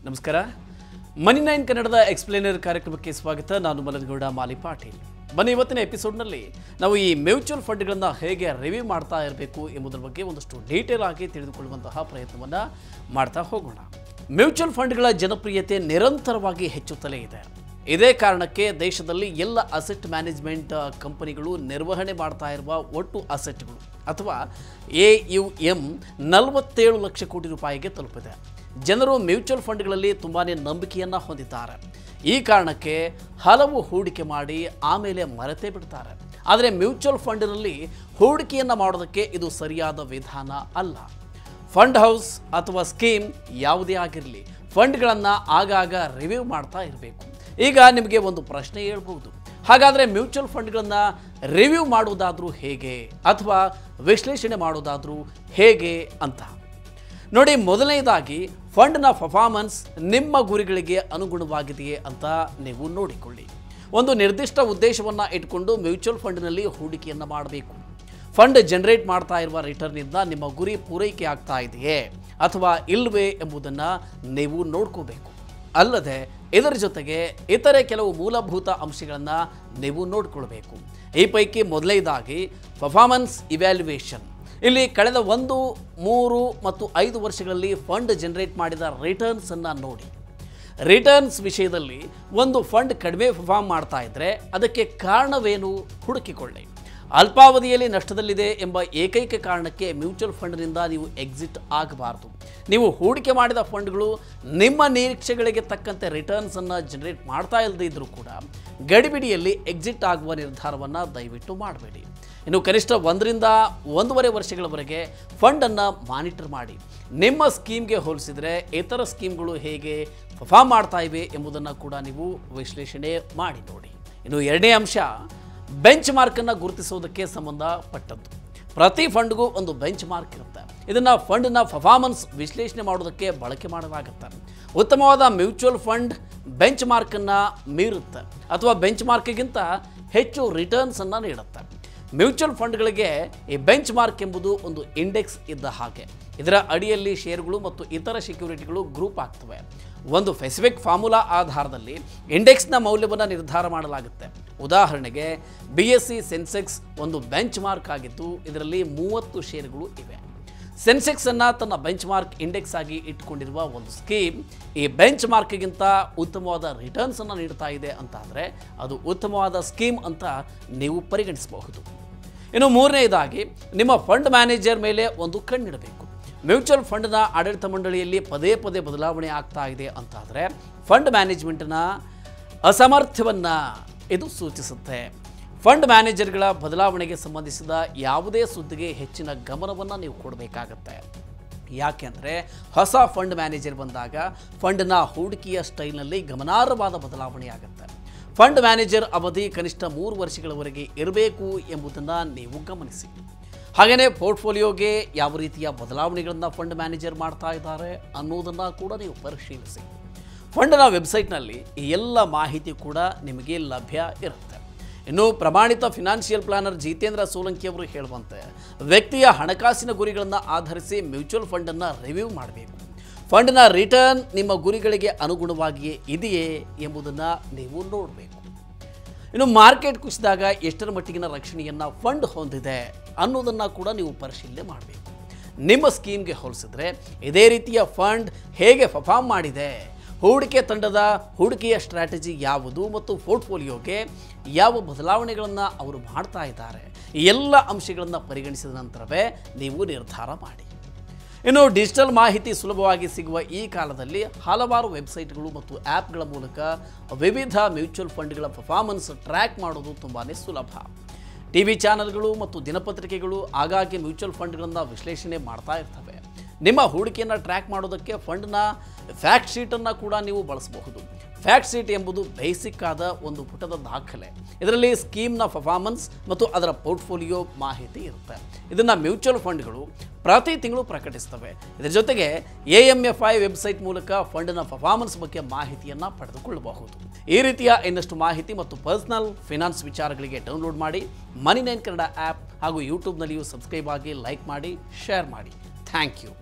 ನಮಸ್ಕಾರ. ಮನಿ 9 ಕನ್ನಡದ ಎಕ್ಸ್ಪ್ಲೇನರ್ ಕಾರ್ಯಕ್ರಮಕ್ಕೆ ಸ್ವಾಗತ. ನಾನು ಮಲನಗೌಡ ಮಾಲಿ ಪಾಟೀಲ್. ಬನ್ನಿ, ಇವತ್ತಿನ ಎಪಿಸೋಡ್ನಲ್ಲಿ ನಾವು ಈ ಮ್ಯೂಚುವಲ್ ಫಂಡ್ಗಳನ್ನು ಹೇಗೆ ರಿವ್ಯೂ ಮಾಡ್ತಾ ಇರಬೇಕು ಎಂಬುದರ ಬಗ್ಗೆ ಒಂದಷ್ಟು ಡೀಟೇಲ್ ಆಗಿ ತಿಳಿದುಕೊಳ್ಳುವಂತಹ ಪ್ರಯತ್ನವನ್ನು ಮಾಡ್ತಾ ಹೋಗೋಣ. ಮ್ಯೂಚುವಲ್ ಫಂಡ್ಗಳ ಜನಪ್ರಿಯತೆ ನಿರಂತರವಾಗಿ ಹೆಚ್ಚುತ್ತಲೇ ಇದೆ. ಇದೇ ಕಾರಣಕ್ಕೆ ದೇಶದಲ್ಲಿ ಎಲ್ಲ ಅಸೆಟ್ ಮ್ಯಾನೇಜ್ಮೆಂಟ್ ಕಂಪನಿಗಳು ನಿರ್ವಹಣೆ ಮಾಡ್ತಾ ಇರುವ ಒಟ್ಟು ಅಸೆಟ್ಗಳು ಅಥವಾ AUM 47 ಲಕ್ಷ ಕೋಟಿ ರೂಪಾಯಿಗೆ ತಲುಪಿದೆ. ಜನರು ಮ್ಯೂಚುವಲ್ ಫಂಡ್ಗಳಲ್ಲಿ ತುಂಬಾ ನಂಬಿಕೆಯನ್ನು ಹೊಂದಿದ್ದಾರೆ. ಈ ಕಾರಣಕ್ಕೆ ಹಲವು ಹೂಡಿಕೆ ಮಾಡಿ ಆಮೇಲೆ ಮರೆತೇ ಬಿಡ್ತಾರೆ. ಆದರೆ ಮ್ಯೂಚುವಲ್ ಫಂಡ್ನಲ್ಲಿ ಹೂಡಿಕೆಯನ್ನು ಮಾಡೋದಕ್ಕೆ ಇದು ಸರಿಯಾದ ವಿಧಾನ ಅಲ್ಲ. ಫಂಡ್ ಹೌಸ್ ಅಥವಾ ಸ್ಕೀಮ್ ಯಾವುದೇ ಆಗಿರಲಿ, ಫಂಡ್ಗಳನ್ನು ಆಗಾಗ ರಿವ್ಯೂ ಮಾಡ್ತಾ ಇರಬೇಕು. ಈಗ ನಿಮಗೆ ಒಂದು ಪ್ರಶ್ನೆ ಹೇಳ್ಬೋದು, ಹಾಗಾದರೆ ಮ್ಯೂಚುವಲ್ ಫಂಡ್ಗಳನ್ನು ರಿವ್ಯೂ ಮಾಡುವುದಾದರೂ ಹೇಗೆ ಅಥವಾ ವಿಶ್ಲೇಷಣೆ ಮಾಡೋದಾದರೂ ಹೇಗೆ ಅಂತ ನೋಡಿ. ಮೊದಲನೇದಾಗಿ ಫಂಡ್ನ ಪರ್ಫಾರ್ಮೆನ್ಸ್ ನಿಮ್ಮ ಗುರಿಗಳಿಗೆ ಅನುಗುಣವಾಗಿದೆಯೇ ಅಂತ ನೀವು ನೋಡಿಕೊಳ್ಳಿ. ಒಂದು ನಿರ್ದಿಷ್ಟ ಉದ್ದೇಶವನ್ನು ಇಟ್ಕೊಂಡು ಮ್ಯೂಚುವಲ್ ಫಂಡ್ನಲ್ಲಿ ಹೂಡಿಕೆಯನ್ನು ಮಾಡಬೇಕು. ಫಂಡ್ ಜನರೇಟ್ ಮಾಡ್ತಾ ಇರುವ ರಿಟರ್ನಿಂದ ನಿಮ್ಮ ಗುರಿ ಪೂರೈಕೆ ಆಗ್ತಾ ಇದೆಯೇ ಅಥವಾ ಇಲ್ಲವೇ ಎಂಬುದನ್ನು ನೀವು ನೋಡ್ಕೋಬೇಕು. ಅಲ್ಲದೆ ಇದರ ಜೊತೆಗೆ ಇತರೆ ಕೆಲವು ಮೂಲಭೂತ ಅಂಶಗಳನ್ನು ನೀವು ನೋಡಿಕೊಳ್ಬೇಕು. ಈ ಪೈಕಿ ಮೊದಲನೇದಾಗಿ ಪರ್ಫಾರ್ಮೆನ್ಸ್ ಇವ್ಯಾಲ್ಯುಯೇಷನ್. ಇಲ್ಲಿ ಕಳೆದ 1, 3 ಮತ್ತು 5 ವರ್ಷಗಳಲ್ಲಿ ಫಂಡ್ ಜನರೇಟ್ ಮಾಡಿದ ರಿಟರ್ನ್ಸನ್ನು ನೋಡಿ. ರಿಟರ್ನ್ಸ್ ವಿಷಯದಲ್ಲಿ ಒಂದು ಫಂಡ್ ಕಡಿಮೆ ಪರ್ಫಾರ್ಮ್ ಮಾಡ್ತಾ ಇದ್ದರೆ ಅದಕ್ಕೆ ಕಾರಣವೇನು ಹುಡುಕಿಕೊಳ್ಳಿ. ಅಲ್ಪಾವಧಿಯಲ್ಲಿ ನಷ್ಟದಲ್ಲಿದೆ ಎಂಬ ಏಕೈಕ ಕಾರಣಕ್ಕೆ ಮ್ಯೂಚುವಲ್ ಫಂಡ್ನಿಂದ ನೀವು ಎಕ್ಸಿಟ್ ಆಗಬಾರ್ದು. ನೀವು ಹೂಡಿಕೆ ಮಾಡಿದ ಫಂಡ್ಗಳು ನಿಮ್ಮ ನಿರೀಕ್ಷೆಗಳಿಗೆ ತಕ್ಕಂತೆ ರಿಟರ್ನ್ಸನ್ನು ಜನರೇಟ್ ಮಾಡ್ತಾ ಇಲ್ಲದೇ ಇದ್ದರೂ ಕೂಡ ಗಡಿಬಿಡಿಯಲ್ಲಿ ಎಕ್ಸಿಟ್ ಆಗುವ ನಿರ್ಧಾರವನ್ನು ದಯವಿಟ್ಟು ಮಾಡಬೇಡಿ. ಇನ್ನು ಕನಿಷ್ಠ 1 ರಿಂದ 1.5 ವರ್ಷಗಳವರೆಗೆ ಫಂಡನ್ನು ಮಾನಿಟರ್ ಮಾಡಿ. ನಿಮ್ಮ ಸ್ಕೀಮ್ಗೆ ಹೋಲಿಸಿದರೆ ಇತರ ಸ್ಕೀಮ್ಗಳು ಹೇಗೆ ಪರ್ಫಾರ್ಮ್ ಮಾಡ್ತಾ ಇವೆ ಎಂಬುದನ್ನು ಕೂಡ ನೀವು ವಿಶ್ಲೇಷಣೆ ಮಾಡಿ ನೋಡಿ. ಇನ್ನು ಎರಡನೇ ಅಂಶ, ಬೆಂಚ್ ಮಾರ್ಕನ್ನು ಗುರುತಿಸೋದಕ್ಕೆ ಸಂಬಂಧಪಟ್ಟದ್ದು. ಪ್ರತಿ ಫಂಡ್ಗೂ ಒಂದು ಬೆಂಚ್ ಮಾರ್ಕ್ ಇರುತ್ತೆ. ಇದನ್ನು ಫಂಡ್ನ ಪರ್ಫಾರ್ಮೆನ್ಸ್ ವಿಶ್ಲೇಷಣೆ ಮಾಡೋದಕ್ಕೆ ಬಳಕೆ ಮಾಡಲಾಗುತ್ತೆ. ಉತ್ತಮವಾದ ಮ್ಯೂಚುವಲ್ ಫಂಡ್ ಬೆಂಚ್ ಮಾರ್ಕನ್ನು ಮೀರುತ್ತೆ ಅಥವಾ ಬೆಂಚ್ ಮಾರ್ಕ್ಗಿಂತ ಹೆಚ್ಚು ರಿಟರ್ನ್ಸನ್ನು ನೀಡುತ್ತೆ. ಮ್ಯೂಚುವಲ್ ಫಂಡ್ಗಳಿಗೆ ಈ ಬೆಂಚ್ ಮಾರ್ಕ್ ಎಂಬುದು ಒಂದು ಇಂಡೆಕ್ಸ್ ಇದ್ದ ಹಾಗೆ. ಇದರ ಅಡಿಯಲ್ಲಿ ಶೇರುಗಳು ಮತ್ತು ಇತರ ಸೆಕ್ಯೂರಿಟಿಗಳು ಗ್ರೂಪ್ ಆಗ್ತವೆ. ಒಂದು ಸ್ಪೆಸಿಫಿಕ್ ಫಾರ್ಮುಲಾ ಆಧಾರದಲ್ಲಿ ಇಂಡೆಕ್ಸ್ನ ಮೌಲ್ಯವನ್ನು ನಿರ್ಧಾರ ಮಾಡಲಾಗುತ್ತೆ. ಉದಾಹರಣೆಗೆ BSE ಸೆನ್ಸೆಕ್ಸ್ ಒಂದು ಬೆಂಚ್ ಮಾರ್ಕ್ ಆಗಿದ್ದು ಇದರಲ್ಲಿ 30 ಷೇರುಗಳು ಇವೆ. ಸೆನ್ಸೆಕ್ಸನ್ನು ತನ್ನ ಬೆಂಚ್ ಮಾರ್ಕ್ ಇಂಡೆಕ್ಸ್ ಆಗಿ ಇಟ್ಕೊಂಡಿರುವ ಒಂದು ಸ್ಕೀಮ್ ಈ ಬೆಂಚ್ ಮಾರ್ಕ್ಗಿಂತ ಉತ್ತಮವಾದ ರಿಟರ್ನ್ಸನ್ನು ನೀಡ್ತಾ ಇದೆ ಅಂತ ಅಂದರೆ ಅದು ಉತ್ತಮವಾದ ಸ್ಕೀಮ್ ಅಂತ ನೀವು ಪರಿಗಣಿಸಬಹುದು. ಇನ್ನು ಮೂರನೇದಾಗಿ ನಿಮ್ಮ ಫಂಡ್ ಮ್ಯಾನೇಜರ್ ಮೇಲೆ ಒಂದು ಕಣ್ಣಿಡಬೇಕು. ಮ್ಯೂಚುವಲ್ ಫಂಡ್ನ ಆಡಳಿತ ಮಂಡಳಿಯಲ್ಲಿ ಪದೇ ಪದೇ ಬದಲಾವಣೆ ಆಗ್ತಾ ಇದೆ ಅಂತಾದರೆ ಫಂಡ್ ಮ್ಯಾನೇಜ್ಮೆಂಟ್ನ ಅಸಾಮರ್ಥ್ಯವನ್ನು ಇದು ಸೂಚಿಸುತ್ತೆ. ಫಂಡ್ ಮ್ಯಾನೇಜರ್ಗಳ ಬದಲಾವಣೆಗೆ ಸಂಬಂಧಿಸಿದ ಯಾವುದೇ ಸುದ್ದಿಗೆ ಹೆಚ್ಚಿನ ಗಮನವನ್ನು ನೀವು ಕೊಡಬೇಕಾಗತ್ತೆ. ಯಾಕೆಂದರೆ ಹೊಸ ಫಂಡ್ ಮ್ಯಾನೇಜರ್ ಬಂದಾಗ ಫಂಡ್ನ ಹೂಡಿಕೆಯ ಸ್ಟೈಲ್ನಲ್ಲಿ ಗಮನಾರ್ಹವಾದ ಬದಲಾವಣೆ ಆಗುತ್ತೆ. ಫಂಡ್ ಮ್ಯಾನೇಜರ್ ಅವಧಿ ಕನಿಷ್ಠ 3 ವರ್ಷಗಳವರೆಗೆ ಇರಬೇಕು ಎಂಬುದನ್ನು ನೀವು ಗಮನಿಸಿ. ಹಾಗೆಯೇ ಪೋರ್ಟ್ಫೋಲಿಯೋಗೆ ಯಾವ ರೀತಿಯ ಬದಲಾವಣೆಗಳನ್ನು ಫಂಡ್ ಮ್ಯಾನೇಜರ್ ಮಾಡ್ತಾ ಇದ್ದಾರೆ ಅನ್ನೋದನ್ನು ಕೂಡ ನೀವು ಪರಿಶೀಲಿಸಿ. ಫಂಡ್ನ ವೆಬ್ಸೈಟ್ನಲ್ಲಿ ಈ ಎಲ್ಲ ಮಾಹಿತಿ ಕೂಡ ನಿಮಗೆ ಲಭ್ಯ ಇರುತ್ತೆ. ಇನ್ನು ಪ್ರಮಾಣಿತ ಫಿನಾನ್ಷಿಯಲ್ ಪ್ಲಾನರ್ ಜಿತೇಂದ್ರ ಸೋಲಂಕಿ ಅವರು ಹೇಳುವಂತೆ ವ್ಯಕ್ತಿಯ ಹಣಕಾಸಿನ ಗುರಿಗಳನ್ನು ಆಧರಿಸಿ ಮ್ಯೂಚುವಲ್ ಫಂಡನ್ನು ರಿವ್ಯೂ ಮಾಡಬೇಕು. ಫಂಡ್ನ ರಿಟರ್ನ್ ನಿಮ್ಮ ಗುರಿಗಳಿಗೆ ಅನುಗುಣವಾಗಿಯೇ ಇದೆಯೇ ಎಂಬುದನ್ನು ನೀವು ನೋಡಬೇಕು. ಇನ್ನು ಮಾರ್ಕೆಟ್ ಕುಸಿದಾಗ ಎಷ್ಟರ ಮಟ್ಟಿಗಿನ ರಕ್ಷಣೆಯನ್ನು ಫಂಡ್ ಹೊಂದಿದೆ ಅನ್ನೋದನ್ನು ಕೂಡ ನೀವು ಪರಿಶೀಲನೆ ಮಾಡಬೇಕು. ನಿಮ್ಮ ಸ್ಕೀಮ್ಗೆ ಹೋಲಿಸಿದ್ರೆ ಇದೇ ರೀತಿಯ ಫಂಡ್ ಹೇಗೆ ಪರ್ಫಾರ್ಮ್ ಮಾಡಿದೆ, ಹೂಡಿಕೆ ತಂಡದ ಹೂಡಿಕೆಯ ಸ್ಟ್ರಾಟಜಿ ಯಾವುದು ಮತ್ತು ಪೋರ್ಟ್ಫೋಲಿಯೋಗೆ ಯಾವ ಬದಲಾವಣೆಗಳನ್ನು ಅವರು ಮಾಡ್ತಾ ಇದ್ದಾರೆ, ಈ ಎಲ್ಲ ಅಂಶಗಳನ್ನು ಪರಿಗಣಿಸಿದ ನಂತರವೇ ನೀವು ನಿರ್ಧಾರ ಮಾಡಿ. ಇನ್ನು ಡಿಜಿಟಲ್ ಮಾಹಿತಿ ಸುಲಭವಾಗಿ ಸಿಗುವ ಈ ಕಾಲದಲ್ಲಿ ಹಲವಾರು ವೆಬ್ಸೈಟ್ಗಳು ಮತ್ತು ಆ್ಯಪ್ಗಳ ಮೂಲಕ ವಿವಿಧ ಮ್ಯೂಚುವಲ್ ಫಂಡ್ಗಳ ಪರ್ಫಾರ್ಮೆನ್ಸ್ ಟ್ರ್ಯಾಕ್ ಮಾಡೋದು ತುಂಬಾ ಸುಲಭ. TV ಚಾನಲ್ಗಳು ಮತ್ತು ದಿನಪತ್ರಿಕೆಗಳು ಆಗಾಗ್ಗೆ ಮ್ಯೂಚುವಲ್ ಫಂಡ್ಗಳನ್ನು ವಿಶ್ಲೇಷಣೆ ಮಾಡ್ತಾ ಇರ್ತವೆ. ನಿಮ್ಮ ಹೂಡಿಕೆಯನ್ನು ಟ್ರ್ಯಾಕ್ ಮಾಡೋದಕ್ಕೆ ಫಂಡ್ನ ಫ್ಯಾಕ್ಟ್ ಶೀಟನ್ನು ಕೂಡ ನೀವು ಬಳಸಬಹುದು. ಫ್ಯಾಕ್ಟ್ ಶೀಟ್ ಎಂಬುದು ಬೇಸಿಕ್ ಆದ ಒಂದು ಪುಟದ ದಾಖಲೆ. ಇದರಲ್ಲಿ ಸ್ಕೀಮ್ನ ಪರ್ಫಾರ್ಮೆನ್ಸ್ ಮತ್ತು ಅದರ ಪೋರ್ಟ್ಫೋಲಿಯೋ ಮಾಹಿತಿ ಇರುತ್ತೆ. ಇದನ್ನು ಮ್ಯೂಚುವಲ್ ಫಂಡ್ಗಳು ಪ್ರತಿ ತಿಂಗಳು ಪ್ರಕಟಿಸ್ತವೆ. ಇದರ ಜೊತೆಗೆ AMFI ವೆಬ್ಸೈಟ್ ಮೂಲಕ ಫಂಡ್ನ ಪರ್ಫಾರ್ಮೆನ್ಸ್ ಬಗ್ಗೆ ಮಾಹಿತಿಯನ್ನು ಪಡೆದುಕೊಳ್ಳಬಹುದು. ಈ ರೀತಿಯ ಇನ್ನಷ್ಟು ಮಾಹಿತಿ ಮತ್ತು ಪರ್ಸನಲ್ ಫಿನಾನ್ಸ್ ವಿಚಾರಗಳಿಗೆ ಡೌನ್ಲೋಡ್ ಮಾಡಿ ಮನಿ 9 ಕನ್ನಡ ಆ್ಯಪ್ ಹಾಗೂ ಯೂಟ್ಯೂಬ್ನಲ್ಲಿಯೂ ಸಬ್ಸ್ಕ್ರೈಬ್ ಆಗಿ, ಲೈಕ್ ಮಾಡಿ, ಶೇರ್ ಮಾಡಿ. Thank you.